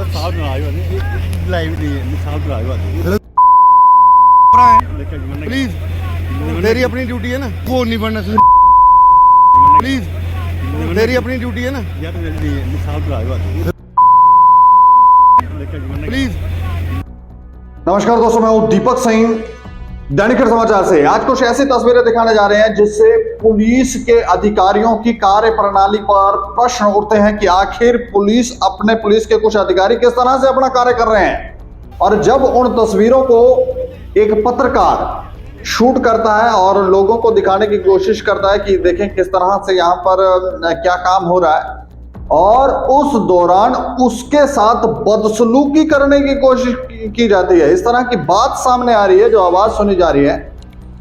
साहब नाराज होते लाइव नहीं साहब नाराज होते प्लीज तेरी अपनी ड्यूटी है ना, वो नहीं बनना प्लीज तेरी अपनी ड्यूटी है ना यार साहब नाराज होते प्लीज। नमस्कार दोस्तों, मैं हूं दीपक सिंह दैनिक समाचार से। आज कुछ ऐसी तस्वीरें दिखाने जा रहे हैं जिससे पुलिस के अधिकारियों की कार्य प्रणाली पर प्रश्न उठते हैं कि आखिर पुलिस के कुछ अधिकारी किस तरह से अपना कार्य कर रहे हैं। और जब उन तस्वीरों को एक पत्रकार शूट करता है और लोगों को दिखाने की कोशिश करता है कि देखें किस तरह से यहाँ पर क्या काम हो रहा है, और उस दौरान उसके साथ बदसलूकी करने की कोशिश की जाती है, इस तरह की बात सामने आ रही है, जो आवाज सुनी जा रही है।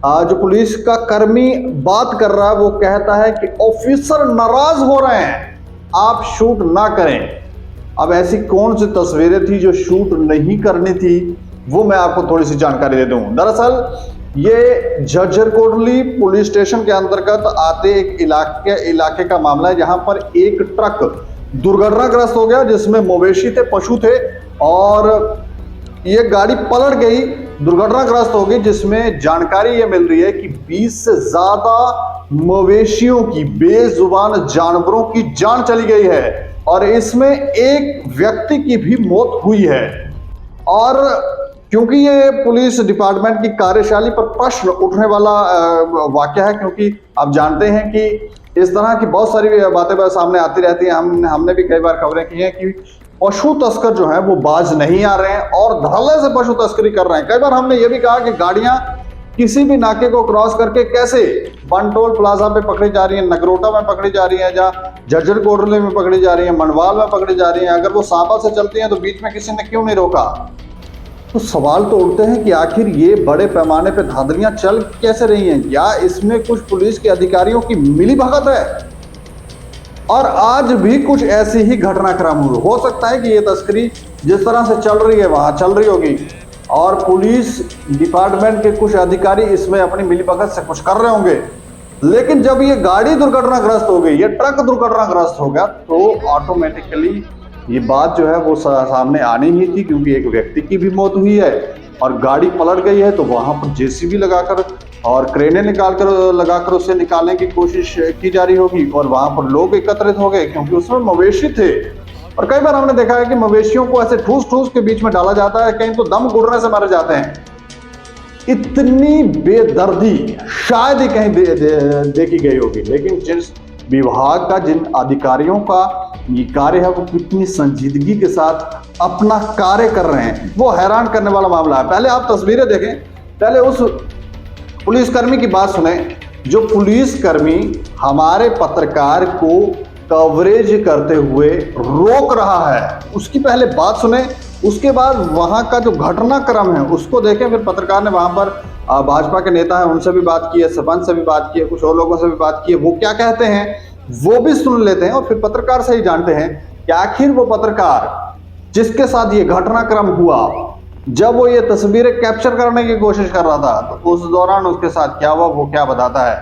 जो पुलिस का कर्मी बात कर रहा है वो कहता है कि ऑफिसर नाराज हो रहे हैं, आप शूट ना करें। अब ऐसी कौन सी तस्वीरें थी जो शूट नहीं करनी थी, वो मैं आपको थोड़ी सी जानकारी दे दूं। दरअसल ये झज्जर कोटली पुलिस स्टेशन के अंतर्गत आते एक इलाके का मामला है, जहां पर एक ट्रक दुर्घटनाग्रस्त हो गया जिसमें मवेशी थे, पशु थे, और ये गाड़ी पलट गई, दुर्घटनाग्रस्त हो गई, जिसमें जानकारी ये मिल रही है कि 20 से ज्यादा मवेशियों की, बेजुबान जानवरों की जान चली गई है, और इसमें एक व्यक्ति की भी मौत हुई है। और क्योंकि ये पुलिस डिपार्टमेंट की कार्यशैली पर प्रश्न उठने वाला वाकया है, क्योंकि आप जानते हैं कि इस तरह की बहुत सारी बातें सामने आती रहती हैं। हमने भी कई बार खबरें की हैं कि पशु तस्कर जो है वो बाज नहीं आ रहे हैं और धड़ल्ले से पशु तस्करी कर रहे हैं। कई बार हमने ये भी कहा कि गाड़ियां किसी भी नाके को क्रॉस करके कैसे बनटोल प्लाजा पे पकड़ी जा रही है, नगरोटा में पकड़ी जा रही है, जहाँ झज्जर कोटली में पकड़ी जा रही है, मनवाल में पकड़ी जा रही है। अगर वो सांबा से चलती हैं तो बीच में किसी ने क्यों नहीं रोका? तो सवाल तो उठते हैं कि आखिर ये बड़े पैमाने पे धांधलियां चल कैसे रही हैं? क्या इसमें कुछ पुलिस के अधिकारियों की मिलीभगत है? और आज भी कुछ ऐसी ही घटनाक्रम हो सकता है कि ये तस्करी जिस तरह से चल रही है वहां चल रही होगी, और पुलिस डिपार्टमेंट के कुछ अधिकारी इसमें अपनी मिलीभगत से कुछ कर रहे होंगे। लेकिन जब ये गाड़ी दुर्घटनाग्रस्त हो गई, ये ट्रक दुर्घटनाग्रस्त हो गया, तो ऑटोमेटिकली ये बात जो है वो सामने आनी ही थी, क्योंकि एक व्यक्ति की भी मौत हुई है और गाड़ी पलट गई है। तो वहां पर जेसीबी लगाकर और क्रेनें लगाकर उसे निकालने की कोशिश की जा रही होगी, और वहां पर लोग एकत्रित हो गए क्योंकि उसमें मवेशी थे। और कई बार हमने देखा है कि मवेशियों को ऐसे ठूस के बीच में डाला जाता है, कहीं तो दम घुटने से मारे जाते हैं। इतनी बेदर्दी शायद ही कहीं देखी गई होगी। लेकिन जिस विभाग का, जिन अधिकारियों का ये कार्य है, वो कितनी संजीदगी के साथ अपना कार्य कर रहे हैं, वो हैरान करने वाला मामला है। पहले आप तस्वीरें देखें, पहले उस पुलिसकर्मी की बात सुने जो पुलिसकर्मी हमारे पत्रकार को कवरेज करते हुए रोक रहा है, उसकी पहले बात सुने। उसके बाद वहां का जो घटनाक्रम है उसको देखें। फिर पत्रकार ने वहां पर भाजपा के नेता हैं उनसे भी बात की है, सरपंच से भी बात की है, कुछ और लोगों से भी बात की है, वो क्या कहते हैं वो भी सुन लेते हैं, और फिर पत्रकार से ही जानते हैं कि आखिर वो पत्रकार जिसके साथ ये घटनाक्रम हुआ, जब वो ये तस्वीरें कैप्चर करने की कोशिश कर रहा था, तो उस दौरान उसके साथ क्या हुआ वो क्या बताता है।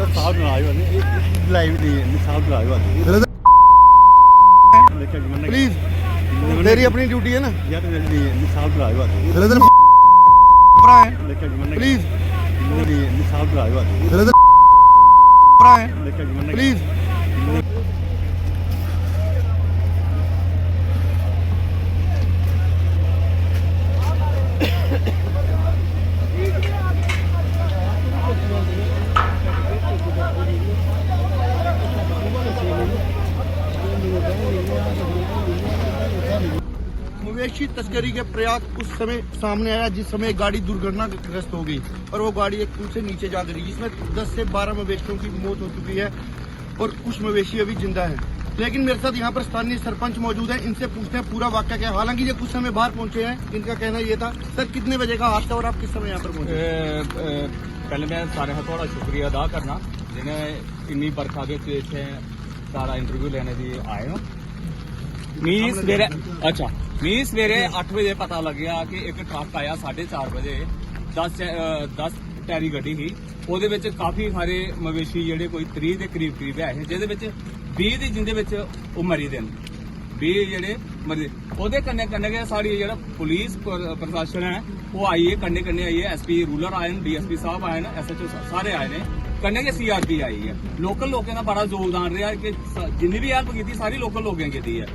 साहब नाराज होते लाइव नहीं साहब नाराज होते प्लीज तेरी अपनी ड्यूटी है ना यार साहब नाराज होते प्लीज साहब नाराज होते प्लीज। मवेशी तस्करी के प्रयास उस समय सामने आया जिस समय गाड़ी दुर्घटनाग्रस्त हो गई, और वो गाड़ी एक पुल से नीचे जा गिरी, जिसमें 10 से 12 मवेशियों की मौत हो चुकी है और कुछ मवेशी अभी जिंदा है। लेकिन मेरे साथ यहाँ पर स्थानीय सरपंच मौजूद है, इनसे पूछते हैं पूरा वाकया क्या। हालांकि ये कुछ समय बाहर पहुंचे हैं, इनका कहना ये था। सर, कितने बजे का हादसा और आप किस समय यहाँ पर पहुंचे? पहले मैं सारे का थोड़ा शुक्रिया अदा करना जिन्हें इन्नी बरखा के इतने सारा इंटरव्यू लेने की आए हो। मी सवेरे 8 बजे पता लग गया कि एक ट्रक आया 4:30 बजे 10 ਟੈਰੀ ਗੱਡੀ ਸੀ ਉਹਦੇ ਵਿੱਚ ਕਾਫੀ ਸਾਰੇ ਮਵੇਸ਼ੀ ਜਿਹੜੇ ਕੋਈ 30 ਦੇ ਕਰੀਬ ਹੈ ਜਿਹਦੇ ਵਿੱਚ 20 ਦੀ ਜਿੰਦੇ ਵਿੱਚ ਉਹ ਮਰੀ ਦੇ ਨੇ 20 ਜਿਹੜੇ ਮਰੀ ਉਹਦੇ ਕੰਨੇ ਕੰਨੇ ਕੇ ਸਾਡੀ ਜਿਹੜਾ ਪੁਲਿਸ ਪ੍ਰਸ਼ਾਸਨ ਹੈ ਉਹ ਆਈ ਹੈ ਕੰਨੇ ਕੰਨੇ ਆਈ ਹੈ ਐਸਪੀ ਰੂਲਰ ਆਏ ਨੇ ਡੀਐਸਪੀ ਸਾਹਿਬ ਆਏ ਨੇ ਐਸਐਚਓ ਸਾਰੇ ਆਏ ਨੇ ਕੰਨੇ ਕੇ ਸੀਆਰਪੀ ਆਈ ਹੈ ਲੋਕਲ ਲੋਕਾਂ ਦਾ ਬੜਾ ਯੋਗਦਾਨ ਰਿਹਾ ਕਿ ਜਿੰਨੀ ਵੀ ਹੈਲਪ ਕੀਤੀ ਸਾਰੀ ਲੋਕਲ ਲੋਕਾਂ ਕੀਤੀ ਹੈ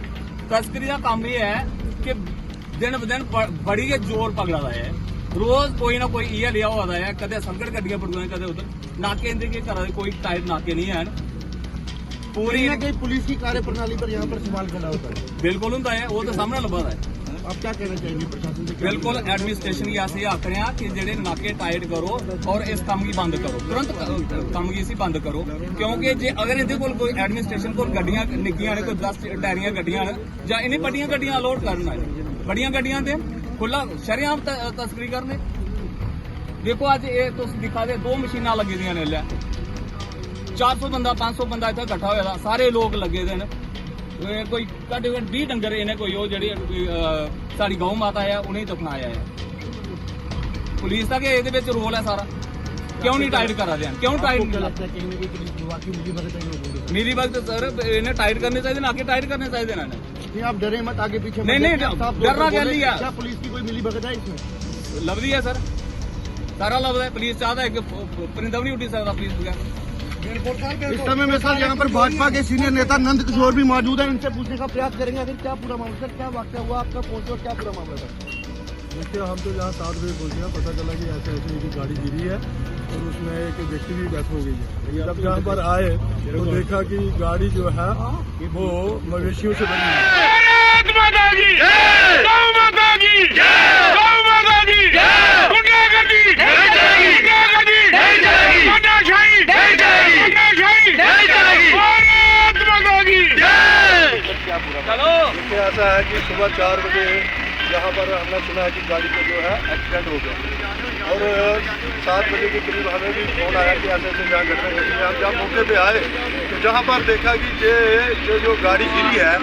ਤਸਕਰੀ ਦਾ ਕੰਮ ਇਹ ਹੈ ਕਿ ਦਿਨ ਬ ਦਿਨ ਬੜੀ ਜ਼ੋਰ ਪਕੜਦਾ ਹੈ रोज कोई ना कोई ये लिया हुआ है कदे संकट गड्डियां पड़ुआ कदे उधर नाके इनके के घर कोई टाइट नाके नहीं है पूरी कहीं पुलिस की कार्यप्रणाली पर यहाँ पर सवाल खड़ा होता है बिल्कुल होता है वो तो सामने लगा है आप क्या कहना चाहेंगे प्रशासन से बिल्कुल एडमिनिस्ट्रेशन की ऐसे आख रहे हैं कि जेडे नाके टाइट करो और इस काम की बंद करो तुरंत काम की इसी बंद करो क्योंकि जे अगर इहदे कोल कोई एडमिनिस्ट्रेशन कोल गड्डियां निक्कियां ने कोई 10 टायरियां गड्डियां ने जां इन्हें बड़ियां गड्डियां अलोड करना है बड़ियां गड्डियां ते खुला शरेआम तस्करी करने देखो अज ये तुम दिखा दे 2 मशीना लगी दियां ने लै 400 बंदा 500 बंदा इतना इकट्ठा होया सारे लोग लगे दे ने कोई घट 20 डंगर इन्हें कोई वो जेहड़ी साडी गौ माता है उन्हें दफनाया है पुलिस का ये रोल है सारा क्यों नहीं टाइट करा दें क्यों टाइट मिली वक्त सर इन्हें टाइट करने चाहिए ना आगे टाइट करने चाहिए ना आप डरे मत आगे पीछे नहीं डरना क्या लिया क्या पुलिस की कोई मिली भगत है इसमें लभदी है सर सारा लभदा है पुलिस चाहता है कि परिंदा भी नहीं उड़ सकता पुलिस बगैर इस समय में सर यहाँ पर भाजपा के सीनियर नेता नंद किशोर भी मौजूद है इनसे पूछने का प्रयास करेंगे आखिर क्या पूरा मामला सर क्या वाक्य हुआ आपका पहुंचे और क्या पूरा मामला था देखिए हम तो यहाँ 7 बजे पहुँचे हैं पता चला कि ऐसे ऐसे की गाड़ी गिरी है और उसमें एक व्यक्ति भी डेथ हो गई है जब यहाँ पर आए तो देखा कि गाड़ी जो है वो मवेशियों से बनी है चलो ऐसा है कि सुबह 4 बजे यहाँ पर हमने सुना है कि गाड़ी को जो है एक्सीडेंट हो गया और 7 बजे के करीब हमें भी फोन आया कि ऐसे ऐसे जहाँ घटना घटी है हम जहाँ मौके पे आए तो जहाँ पर देखा कि ये जो गाड़ी गिरी है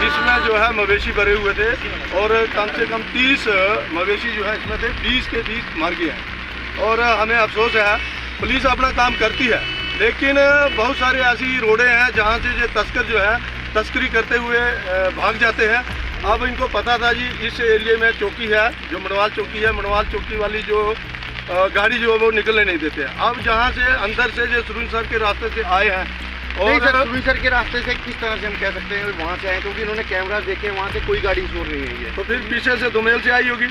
इसमें जो है मवेशी भरे हुए थे और कम से कम 30 मवेशी जो है इसमें थे 20 के 20 मर गए हैं और हमें अफसोस है पुलिस अपना काम करती है लेकिन बहुत सारे ऐसी रोडें हैं जहाँ से ये तस्कर जो है तस्करी करते हुए भाग जाते हैं अब इनको पता था जी इस एरिया में चौकी है जो मनवाल चौकी है मनवाल चौकी वाली जो गाड़ी जो है वो निकलने नहीं देते अब जहाँ से अंदर से जो सुरंसर के रास्ते से आए हैं और सुरंसर के रास्ते से किस तरह से हम कह सकते हैं वहाँ से आए क्योंकि इन्होंने कैमरा देखे वहाँ से कोई गाड़ी शोर नहीं हुई है तो फिर पीछे से दुमेल से आई होगी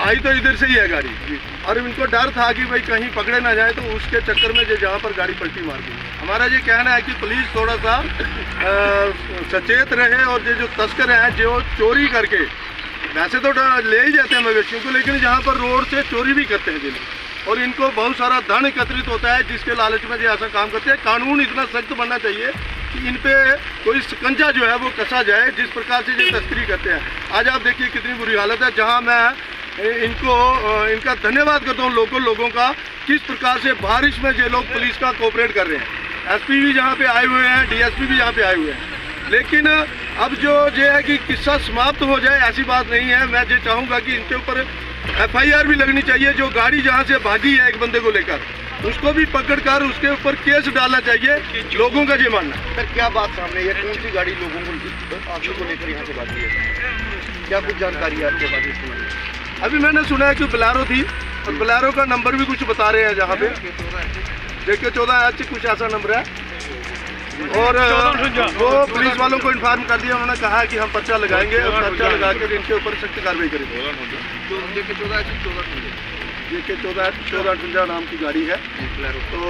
आई तो इधर से ही है गाड़ी और इनको डर था कि भाई कहीं पकड़े ना जाए तो उसके चक्कर में जो जहाँ पर गाड़ी पलटी मार गई हमारा ये कहना है कि पुलिस थोड़ा सा सचेत रहे और ये जो तस्कर हैं जो चोरी करके वैसे तो ले ही जाते हैं मवेशियों को लेकिन जहाँ पर रोड से चोरी भी करते हैं जिन्हें और इनको बहुत सारा धन एकत्रित होता है जिसके लालच में ये ऐसा काम करते हैं कानून इतना सख्त बनना चाहिए कि इन पे कोई शिकंजा जो है वो कसा जाए जिस प्रकार से ये तस्करी करते हैं आज आप देखिए कितनी बुरी हालत है जहाँ मैं इनका धन्यवाद करता हूँ लोकल लोगों का किस प्रकार से बारिश में ये लोग पुलिस का कोऑपरेट कर रहे हैं एसपी भी यहाँ पे आए हुए हैं डीएसपी भी यहाँ पे आए हुए हैं लेकिन अब जो ये है कि किस्सा समाप्त हो जाए ऐसी बात नहीं है मैं ये चाहूँगा कि इनके ऊपर एफआईआर भी लगनी चाहिए जो गाड़ी जहाँ से भागी है एक बंदे को लेकर उसको भी पकड़कर उसके ऊपर केस डालना चाहिए लोगों का ये मानना है सर क्या बात सामने है कौन सी गाड़ी लोगों को लेकर यहाँ से भागी है क्या कुछ जानकारी है आपके पास इसमें अभी मैंने सुना है कि बोलेरो थी और बोलेरो का नंबर भी कुछ बता रहे हैं जहाँ पे JK 14H कुछ ऐसा नंबर है और वो पुलिस वालों को इन्फॉर्म कर दिया उन्होंने कहा कि हम पर्चा लगाएंगे और पर्चा लगा कर इनके ऊपर सख्त कार्रवाई करेंगे JK 14H नाम की गाड़ी है तो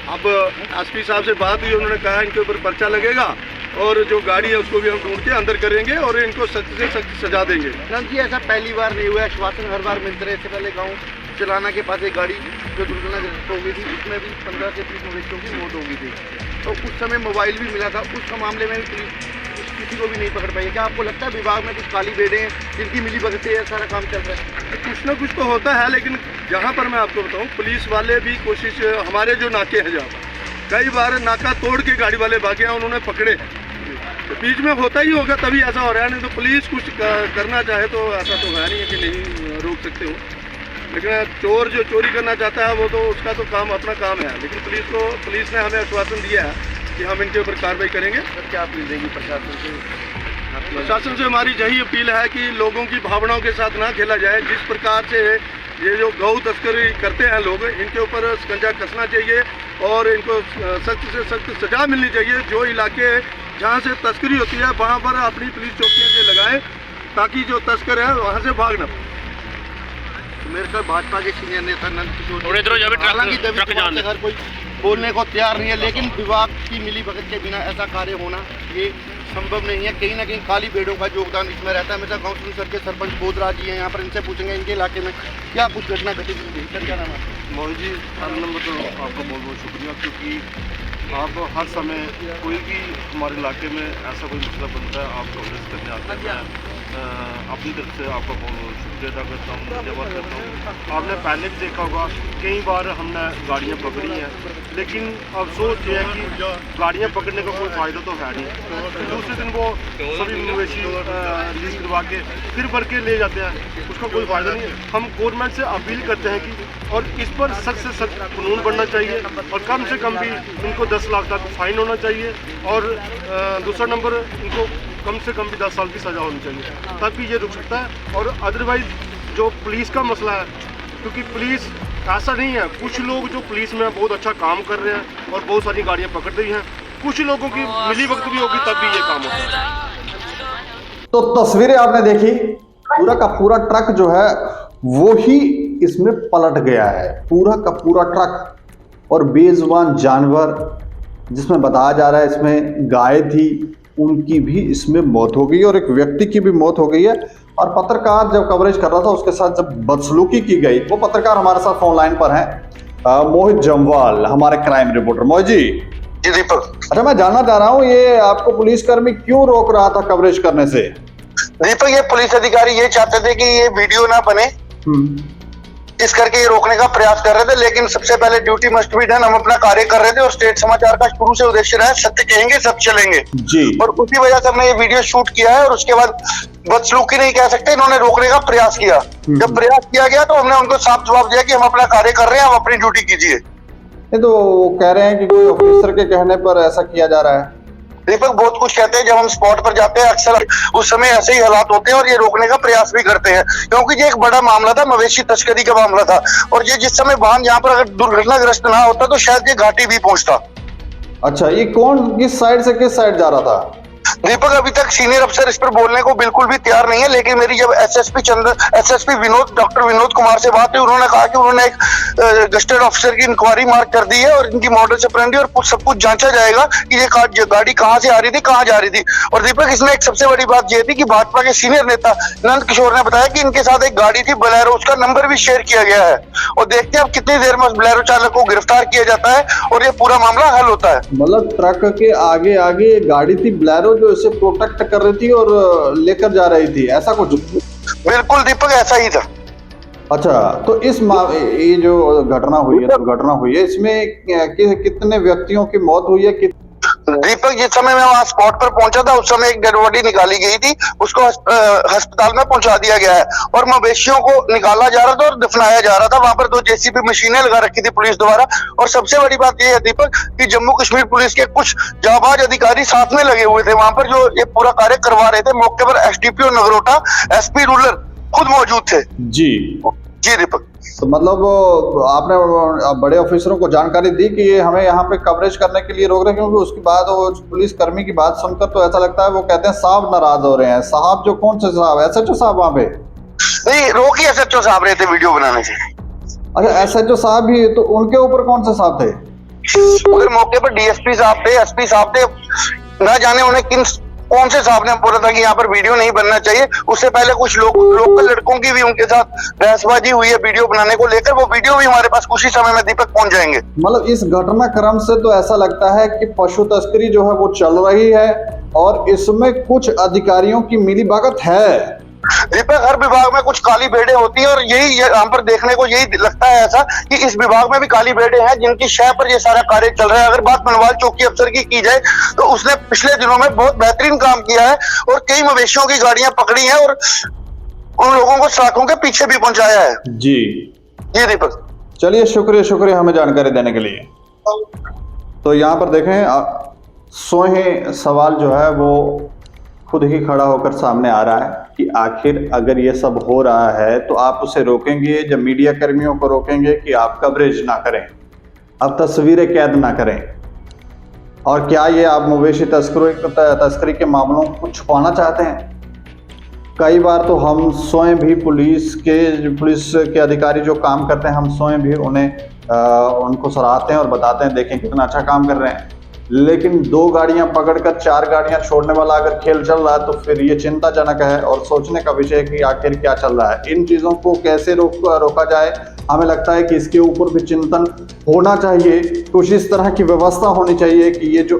अब एसपी साहब से बात हुई उन्होंने कहा इनके ऊपर पर्चा लगेगा और जो गाड़ी है उसको भी हम ढूंढ के अंदर करेंगे और इनको सख्त से सख्त सजा देंगे नंद जी ऐसा पहली बार नहीं हुआ आश्वासन हर बार मिलते रहे इससे पहले गाँव चलाना के पास एक गाड़ी जो दुर्घटनाग्रस्त हो गई थी उसमें भी 15 से 30 मवेशियों की मौत हो गई थी तो उस समय मोबाइल भी मिला था उस मामले में भी पुलिस किसी को भी नहीं पकड़ पाई क्या आपको लगता है विभाग में कुछ काली बेड़े हैं जिनकी मिली भगत से सारा काम चल रहा है कुछ ना कुछ तो होता है लेकिन जहाँ पर मैं आपको बताऊँ पुलिस वाले भी कोशिश हमारे जो नाके हैं जहाँ पर कई बार नाका तोड़ के गाड़ी वाले भागे हैं उन्होंने पकड़े तो बीच में होता ही होगा तभी ऐसा हो रहा है नहीं तो पुलिस कुछ करना चाहे तो ऐसा तो है नहीं है कि नहीं रोक सकते हो लेकिन चोर जो चोरी करना चाहता है वो तो उसका तो काम अपना काम है लेकिन पुलिस ने हमें आश्वासन दिया है कि हम इनके ऊपर कार्रवाई करेंगे। क्या अपील देंगी प्रशासन से? प्रशासन से हमारी यही अपील है कि लोगों की भावनाओं के साथ ना खेला जाए। जिस प्रकार से ये जो गौ तस्करी करते हैं लोग, इनके ऊपर शिकंजा कसना चाहिए और इनको सख्त से सख्त सजा मिलनी चाहिए। जो इलाके जहाँ से तस्करी होती है वहाँ पर अपनी पुलिस चौकियाँ से लगाएं ताकि जो तस्कर है वहाँ से भाग न पाए। मेरे साथ भाजपा के सीनियर नेता नंद किशोर, और इधर जब हालांकि ट्रक जान हर कोई बोलने को तैयार नहीं है, लेकिन विभाग की मिलीभगत के बिना ऐसा कार्य होना ये संभव नहीं है। कहीं ना कहीं काली भेड़ों का योगदान इसमें रहता है। मेरे साथ गाँव सर के सरपंच बोधराज जी हैं यहाँ पर, इनसे पूछेंगे इनके इलाके में क्या कुछ घटना घटित हुई। सर क्या नाम है? मोहित जी, पहले नंबर तो आपका बहुत बहुत शुक्रिया, क्योंकि आप हर समय कोई भी हमारे इलाके में ऐसा कोई मसला बनता है आप कवरेज करने आते हैं। अपनी तरफ से आपका बहुत बहुत शुक्रिया अदा करता हूँ, धन्यवाद करता हूँ। आपने पहले भी देखा होगा कई बार हमने गाड़ियाँ पकड़ी हैं, लेकिन अफसोस ये है कि गाड़ियाँ पकड़ने का कोई फ़ायदा तो है नहीं। दूसरे दिन वो सभी मवेशी रिलीज करवा के फिर भर के ले जाते हैं, उसका कोई फ़ायदा नहीं है। हम गवर्नमेंट से अपील करते हैं कि और इस पर सख्त से सख्त कानून बनना चाहिए और कम से कम भी इनको 10 लाख तक फाइन होना चाहिए और दूसरा नंबर इनको कम से कम भी 10 साल की सज़ा होनी चाहिए, तभी ये रुक सकता है। और अदरवाइज़ जो पुलिस का मसला है, क्योंकि पुलिस ऐसा नहीं है, कुछ लोग जो पुलिस में बहुत अच्छा काम कर रहे हैं और बहुत सारी गाड़ियाँ पकड़ रही हैं, कुछ लोगों की मिली वक्त भी होगी तब भी ये काम होता है। तो तस्वीरें आपने देखी, पूरा का पूरा ट्रक जो है वो ही इसमें पलट गया है, पूरा का पूरा ट्रक। और बेजुबान जानवर जिसमें बताया जा रहा है इसमें गाय थी, उनकी भी इसमें मौत हो गई और एक व्यक्ति की भी मौत हो गई है। और पत्रकार जब कवरेज कर रहा था उसके साथ जब बदसलूकी की गई, वो पत्रकार हमारे साथ फोन लाइन पर हैं, मोहित जम्वाल, हमारे क्राइम रिपोर्टर। मोहित जी। जी दीपक। अच्छा, मैं जानना चाह रहा हूँ ये आपको पुलिसकर्मी क्यों रोक रहा था कवरेज करने से? दीपक, ये पुलिस अधिकारी ये चाहते थे कि ये वीडियो ना बने, इस करके ये रोकने का प्रयास कर रहे थे। लेकिन सबसे पहले ड्यूटी मस्ट बी डन, हम अपना कार्य कर रहे थे और स्टेट समाचार का शुरू से उद्देश्य रहा है सत्य कहेंगे सब चलेंगे जी। और उसी वजह से हमने ये वीडियो शूट किया है और उसके बाद बदसलूकी नहीं कह सकते, इन्होंने रोकने का प्रयास किया। जब प्रयास किया गया तो हमने उनको साफ जवाब दिया कि हम अपना कार्य कर रहे हैं, आप अपनी ड्यूटी कीजिए। नहीं तो वो कह रहे हैं कि कोई ऑफिसर के कहने पर ऐसा किया जा रहा है। दीपक, बहुत कुछ कहते हैं, जब हम स्पॉट पर जाते हैं अक्सर उस समय ऐसे ही हालात होते हैं और ये रोकने का प्रयास भी करते हैं, क्योंकि ये एक बड़ा मामला था, मवेशी तस्करी का मामला था। और ये जिस समय वाहन यहाँ पर अगर दुर्घटनाग्रस्त ना होता तो शायद ये घाटी भी पहुंचता। अच्छा, ये कौन किस साइड से किस साइड जा रहा था? दीपक, अभी तक सीनियर अफसर इस पर बोलने को बिल्कुल भी तैयार नहीं है, लेकिन मेरी जब एसएसपी डॉक्टर विनोद कुमार से बात हुई, उन्होंने कहा कि उन्होंने एक गस्टेड ऑफिसर की इंक्वायरी मार्क कर दी है और इनकी मॉडल ऑपरेंडी और सब कुछ जांचा जाएगा कि ये गाड़ी कहाँ से आ रही थी, कहाँ जा रही थी। और दीपक, इसमें एक सबसे बड़ी बात ये थी कि भाजपा के सीनियर नेता नंद किशोर ने बताया कि इनके साथ एक गाड़ी थी बोलेरो, उसका नंबर भी शेयर किया गया है और देखते हैं अब कितनी देर में उस बोलेरो चालक को गिरफ्तार किया जाता है और ये पूरा मामला हल होता है। मतलब ट्रक के आगे आगे गाड़ी थी बोलेरो जो इसे प्रोटेक्ट कर रही थी और लेकर जा रही थी, ऐसा कुछ? बिल्कुल दीपक, ऐसा ही था। अच्छा, तो ये जो घटना हुई है, दुर्घटना हुई है, इसमें कितने व्यक्तियों की मौत हुई है? दीपक, जिस समय मैं वहाँ स्पॉट पर पहुंचा था उस समय एक डेड बॉडी निकाली गई थी, उसको अस्पताल में पहुंचा दिया गया है और मवेशियों को निकाला जा रहा था और दफनाया जा रहा था। वहां पर 2 जेसीबी मशीनें लगा रखी थी पुलिस द्वारा। और सबसे बड़ी बात यह है दीपक कि जम्मू कश्मीर पुलिस के कुछ जाबाज अधिकारी साथ में लगे हुए थे वहां पर, जो ये पूरा कार्य करवा रहे थे। मौके पर एसडीपीओ नगरोटा, एसपी रूरल खुद मौजूद थे। जी जी दीपक। तो मतलब आपने बड़े ऑफिसरों को जानकारी दी कि ये हमें यहाँ पे कवरेज करने के लिए रोक रहे हैं, क्योंकि उसके बाद वो पुलिस कर्मी की बात सुनकर तो ऐसा लगता है वो कहते हैं साहब नाराज हो रहे हैं। साहब जो कौन से साहब? एसएचओ साहब वहाँ पे? नहीं, रोक ही एसएचओ साहब रहे थे वीडियो बनाने से। अच्छा, एसएचओ साहब भी, तो उनके ऊपर कौन से साहब थे? उधर मौके पर डीएसपी साहब थे, एसपी साहब थे, ना जाने उन्हें कौन से साहब ने बोला था कि यहाँ पर वीडियो नहीं बनना चाहिए। उससे पहले कुछ लोकल लड़कों की भी उनके साथ बहसबाजी हुई है वीडियो बनाने को लेकर, वो वीडियो भी हमारे पास कुछ ही समय में दीपक पहुंच जाएंगे। मतलब इस घटनाक्रम से तो ऐसा लगता है कि पशु तस्करी जो है वो चल रही है और इसमें कुछ अधिकारियों की मिलीभगत है। दीपक, हर विभाग में कुछ काली भेड़ें होती हैं और यही यहाँ पर देखने को यही लगता है ऐसा कि इस विभाग में भी काली भेड़ें हैं जिनकी शय पर ये सारा कार्य चल रहा है। अगर बात मनवाल चौकी अफसर की जाए तो उसने पिछले दिनों में बहुत बेहतरीन काम किया है और कई मवेशियों की गाड़ियां पकड़ी हैं और उन लोगों को सड़कों के पीछे भी पहुंचाया है। जी जी दीपक। चलिए, शुक्रिया हमें जानकारी देने के लिए। तो यहाँ पर देखें सोहे सवाल जो है वो खुद ही खड़ा होकर सामने आ रहा है कि आखिर अगर ये सब हो रहा है तो आप उसे रोकेंगे, जब मीडिया कर्मियों को रोकेंगे कि आप कवरेज ना करें, आप तस्वीरें कैद ना करें, और क्या ये आप मवेशी तस्करी के मामलों को छुपाना चाहते हैं? कई बार तो हम स्वयं भी पुलिस के अधिकारी जो काम करते हैं, हम स्वयं भी उनको सराहते हैं और बताते हैं देखें कितना अच्छा काम कर रहे हैं, लेकिन 2 गाड़ियां पकड़कर 4 गाड़ियां छोड़ने वाला अगर खेल चल रहा है तो फिर ये चिंताजनक है और सोचने का विषय है कि आखिर क्या चल रहा है। इन चीज़ों को कैसे रोका जाए, हमें लगता है कि इसके ऊपर भी चिंतन होना चाहिए। कुछ इस तरह की व्यवस्था होनी चाहिए कि ये जो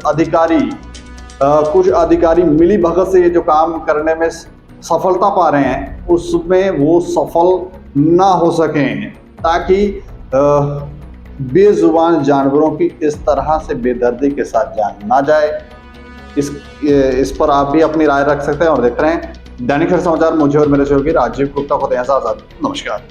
कुछ अधिकारी मिली भगत से ये जो काम करने में सफलता पा रहे हैं उसमें वो सफल ना हो सकें, ताकि बेजुबान जानवरों की इस तरह से बेदर्दी के साथ जान ना जाए। इस पर आप भी अपनी राय रख सकते हैं और देख रहे हैं दैनिक समाचार। मुझे और मेरे सहयोगी राजीव गुप्ता को दें इजाजत। नमस्कार।